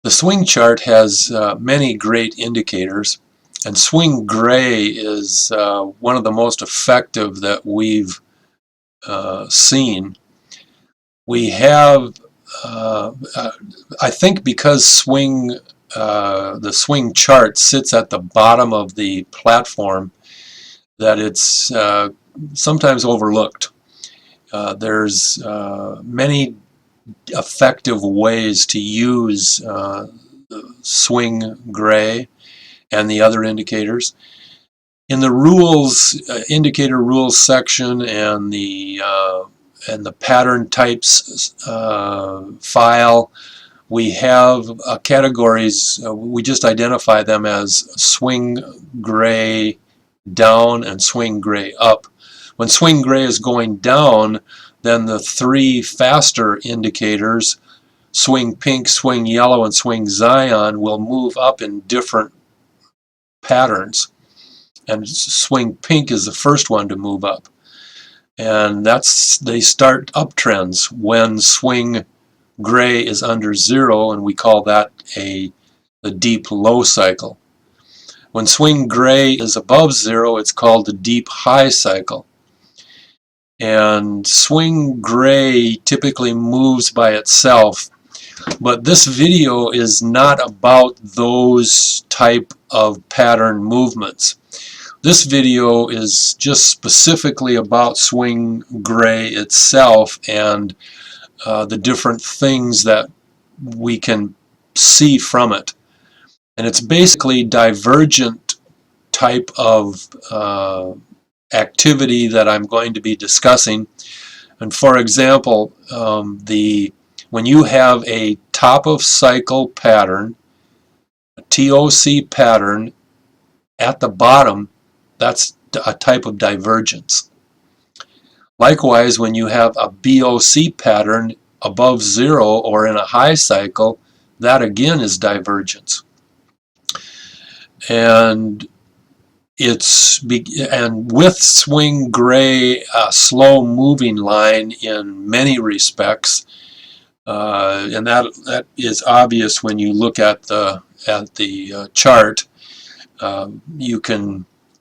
The swing chart has many great indicators, and swing gray is one of the most effective that we've seen. We have, I think because the swing chart sits at the bottom of the platform, that it's sometimes overlooked. There's many effective ways to use swing gray and the other indicators. In the rules, indicator rules section and the pattern types file, we have categories. We just identify them as swing gray down and swing gray up. When swing gray is going down, then the three faster indicators, swing pink, swing yellow, and swing Zion, will move up in different patterns. And swing pink is the first one to move up. And they start uptrends when swing gray is under 0, and we call that the deep low cycle. When swing gray is above 0, it's called the deep high cycle. And swing gray typically moves by itself, but this video is not about those type of pattern movements. This video is just specifically about swing gray itself and the different things that we can see from it. And it's basically divergent type of activity that I'm going to be discussing. And for example, when you have a top of cycle pattern, a TOC pattern at the bottom, that's a type of divergence. Likewise, when you have a BOC pattern above 0 or in a high cycle, that again is divergence. And with swing gray, a slow moving line in many respects, and that is obvious when you look at the chart.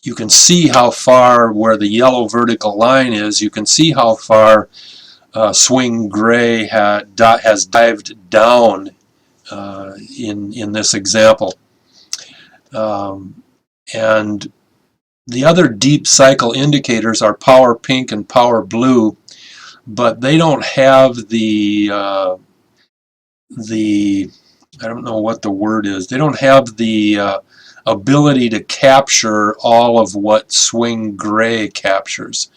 You can see how far, where the yellow vertical line is, you can see how far swing gray has dived down in this example. And the other deep cycle indicators are power pink and power blue, but they don't have the I don't know what the word is. They don't have the ability to capture all of what swing gray captures.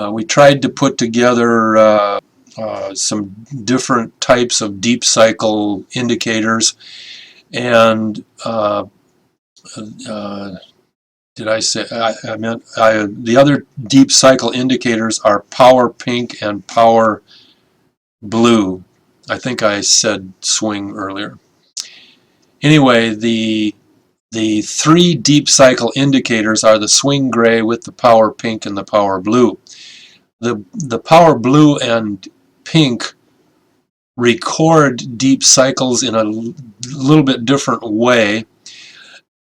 We tried to put together some different types of deep cycle indicators, and did I say, I meant the other deep cycle indicators are power pink and power blue. I think I said swing earlier. Anyway, the three deep cycle indicators are the swing gray with the power pink and the power blue. The power blue and pink record deep cycles in a little bit different way,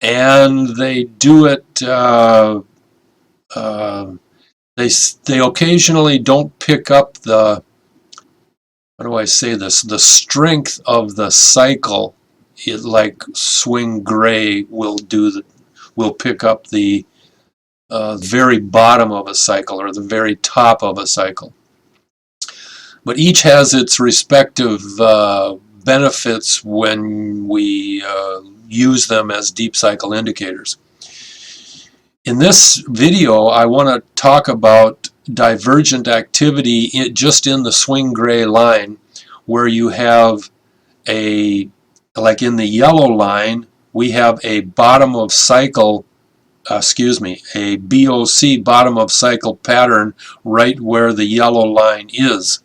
and they do it, they occasionally don't pick up the, how do I say this, the strength of the cycle, like swing gray will pick up the very bottom of a cycle or the very top of a cycle. But each has its respective benefits when we use them as deep cycle indicators. In this video, I want to talk about divergent activity just in the swing gray line, where you have like in the yellow line, we have a bottom of cycle, a BOC bottom of cycle pattern right where the yellow line is.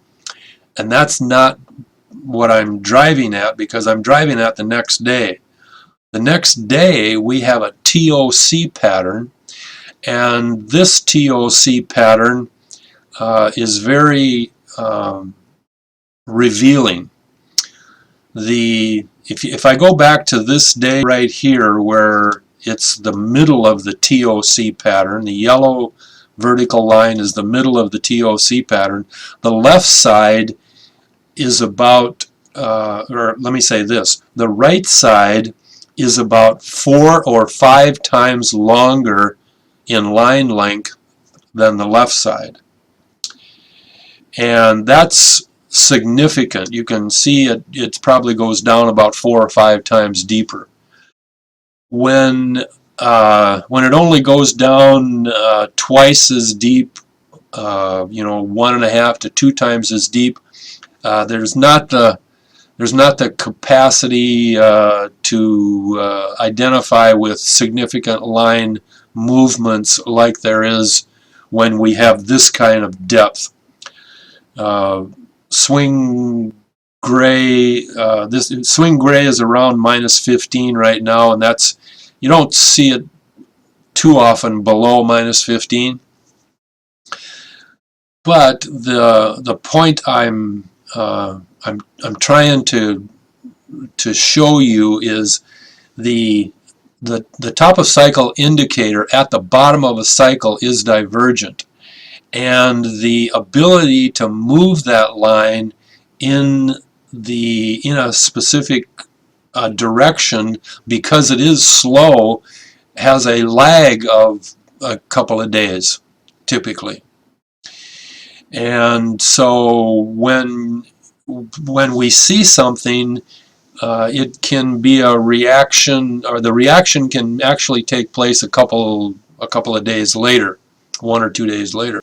And that's not what I'm driving at, because I'm driving at the next day. The next day we have a TOC pattern, and this TOC pattern is very revealing. if I go back to this day right here where it's the middle of the TOC pattern, the yellow vertical line is the middle of the TOC pattern, the left side is about, or let me say this, the right side is about 4 or 5 times longer in line length than the left side. And that's significant. You can see it probably goes down about 4 or 5 times deeper. When it only goes down twice as deep, 1.5 to 2 times as deep, there's not the capacity to identify with significant line movements like there is when we have this kind of depth. Swing gray, this swing gray is around -15 right now, and that's, you don't see it too often below -15. But the point I'm trying to show you is the top of cycle indicator at the bottom of a cycle is divergent, and the ability to move that line in a specific direction, because it is slow, has a lag of a couple of days typically. And so when we see something, it can be a reaction, or the reaction can actually take place a couple of days later, 1 or 2 days later.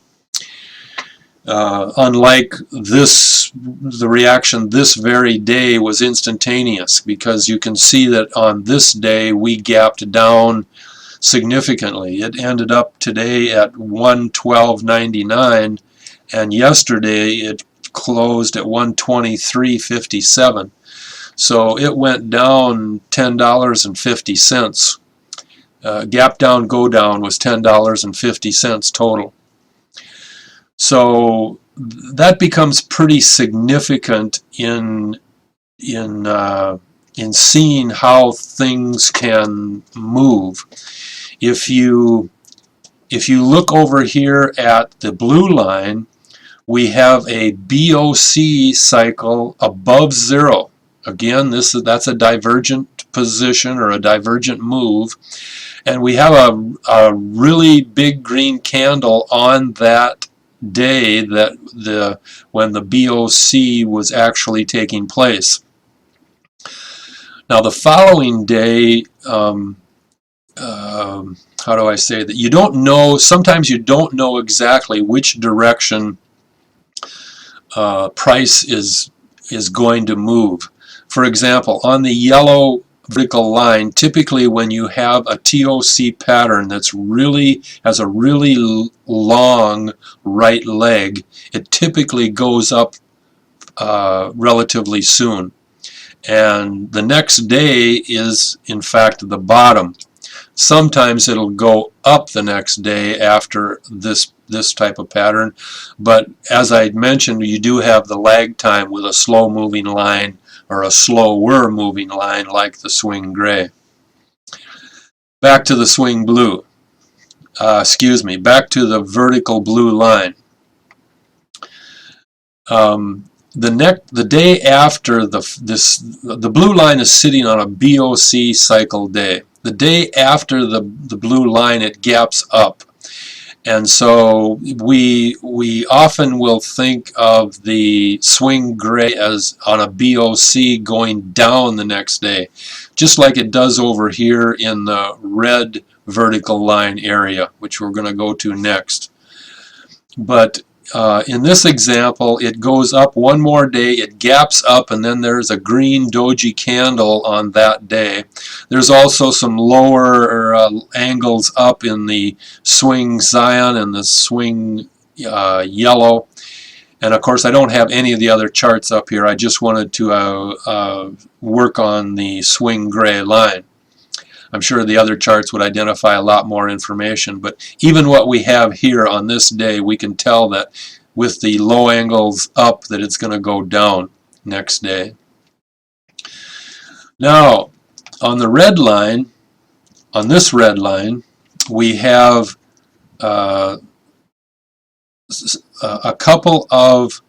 Unlike this, the reaction this very day was instantaneous, because you can see that on this day we gapped down significantly. It ended up today at 112.99, and yesterday it closed at 123.57. So it went down $10.50. Gap down, go down was $10.50 total. So that becomes pretty significant in seeing how things can move. If you look over here at the blue line, we have a BOC cycle above 0. Again, that's a divergent position or a divergent move, and we have a really big green candle on that day when the BOC was actually taking place. Now the following day, how do I say that? You don't know, sometimes you don't know exactly which direction price is going to move. For example, on the yellow vertical line, typically when you have a TOC pattern that's has a really long right leg, it typically goes up relatively soon. And the next day is in fact the bottom. Sometimes it'll go up the next day after this type of pattern, but as I mentioned, you do have the lag time with a slow moving line or a slower moving line like the swing gray. Back to the swing blue. Back to the vertical blue line. The day after the blue line is sitting on a BOC cycle day. The day after the blue line, it gaps up. And so we often will think of the swing gray as on a BOC going down the next day, just like it does over here in the red vertical line area, which we're going to go to next. But in this example, it goes up one more day, it gaps up, and then there's a green doji candle on that day. There's also some lower angles up in the swing cyan and the swing yellow. And of course, I don't have any of the other charts up here. I just wanted to work on the swing gray line. I'm sure the other charts would identify a lot more information, but even what we have here on this day, we can tell that with the low angles up that it's going to go down next day. Now, on the red line, on this red line, we have uh, a couple of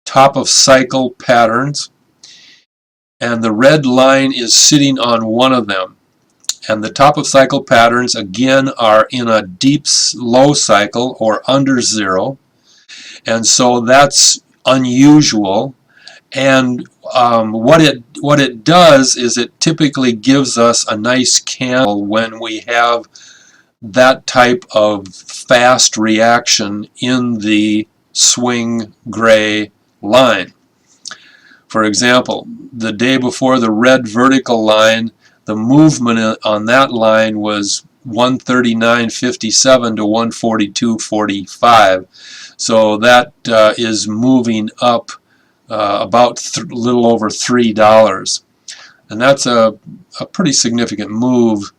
top of cycle patterns, and the red line is sitting on one of them. And the top of cycle patterns again are in a deep low cycle or under zero, and so that's unusual. And what it does is it typically gives us a nice candle when we have that type of fast reaction in the swing gray line. For example, the day before the red vertical line, the movement on that line was 139.57 to 142.45. So that is moving up about a little over $3. And that's a pretty significant move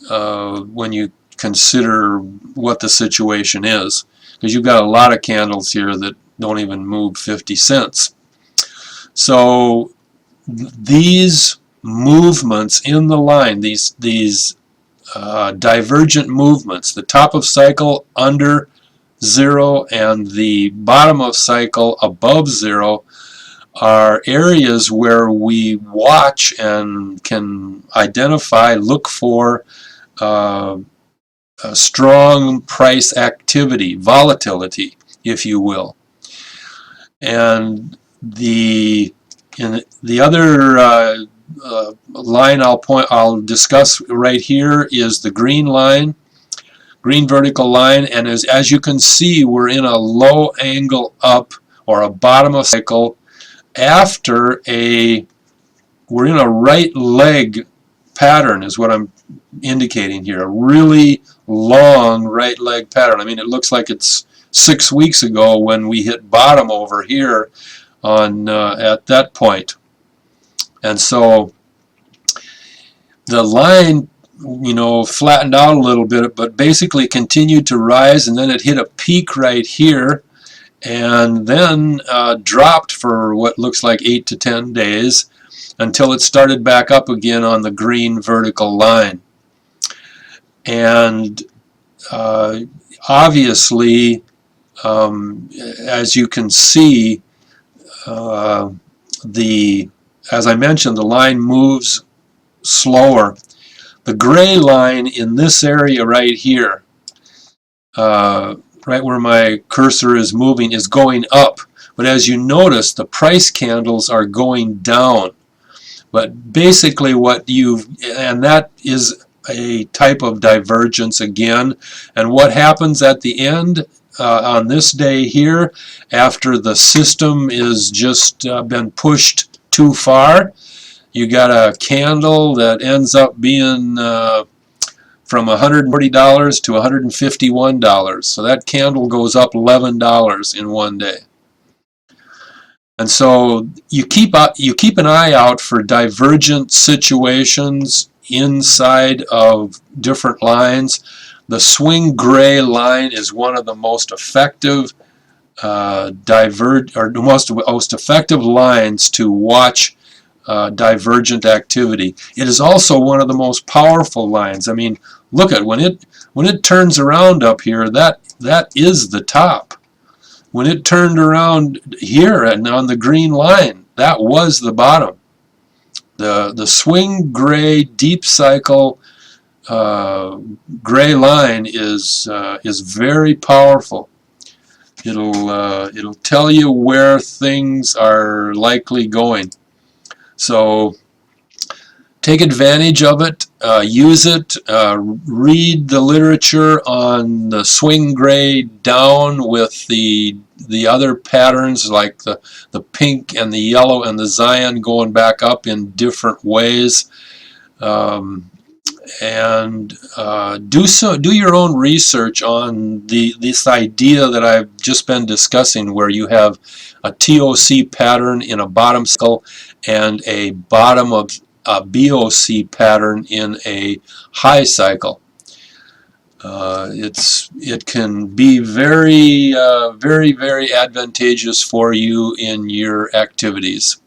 when you consider what the situation is, because you've got a lot of candles here that don't even move 50 cents. So these movements in the line, these divergent movements, the top of cycle under zero and the bottom of cycle above zero, are areas where we watch and can identify, look for a strong price activity, volatility, if you will. And the other line I'll discuss right here is the green line, green vertical line, and as you can see, we're in a low angle up or a bottom of cycle after we're in a right leg pattern is what I'm indicating here, a really long right leg pattern. I mean, it looks like it's 6 weeks ago when we hit bottom over here on at that point. And so the line, you know, flattened out a little bit, but basically continued to rise, and then it hit a peak right here, and then dropped for what looks like 8 to 10 days until it started back up again on the green vertical line. And obviously, as you can see, as I mentioned, the line moves slower. The gray line in this area right here, right where my cursor is moving, is going up. But as you notice, the price candles are going down. But basically and that is a type of divergence again. And what happens at the end on this day here, after the system is just been pushed too far, you got a candle that ends up being from $140 to $151. So that candle goes up $11 in one day. And so you keep an eye out for divergent situations inside of different lines. The swing gray line is one of the most effective most effective lines to watch divergent activity. It is also one of the most powerful lines. I mean, look at when it turns around up here, that is the top. When it turned around here and on the green line, that was the bottom. The swing gray deep cycle gray line is very powerful. It'll tell you where things are likely going. So take advantage of it, use it, read the literature on the swing gray down with the other patterns like the pink and the yellow and the Zion going back up in different ways. And do your own research on this idea that I've just been discussing, where you have a TOC pattern in a bottom cycle and a bottom of a BOC pattern in a high cycle. It can be very, very advantageous for you in your activities.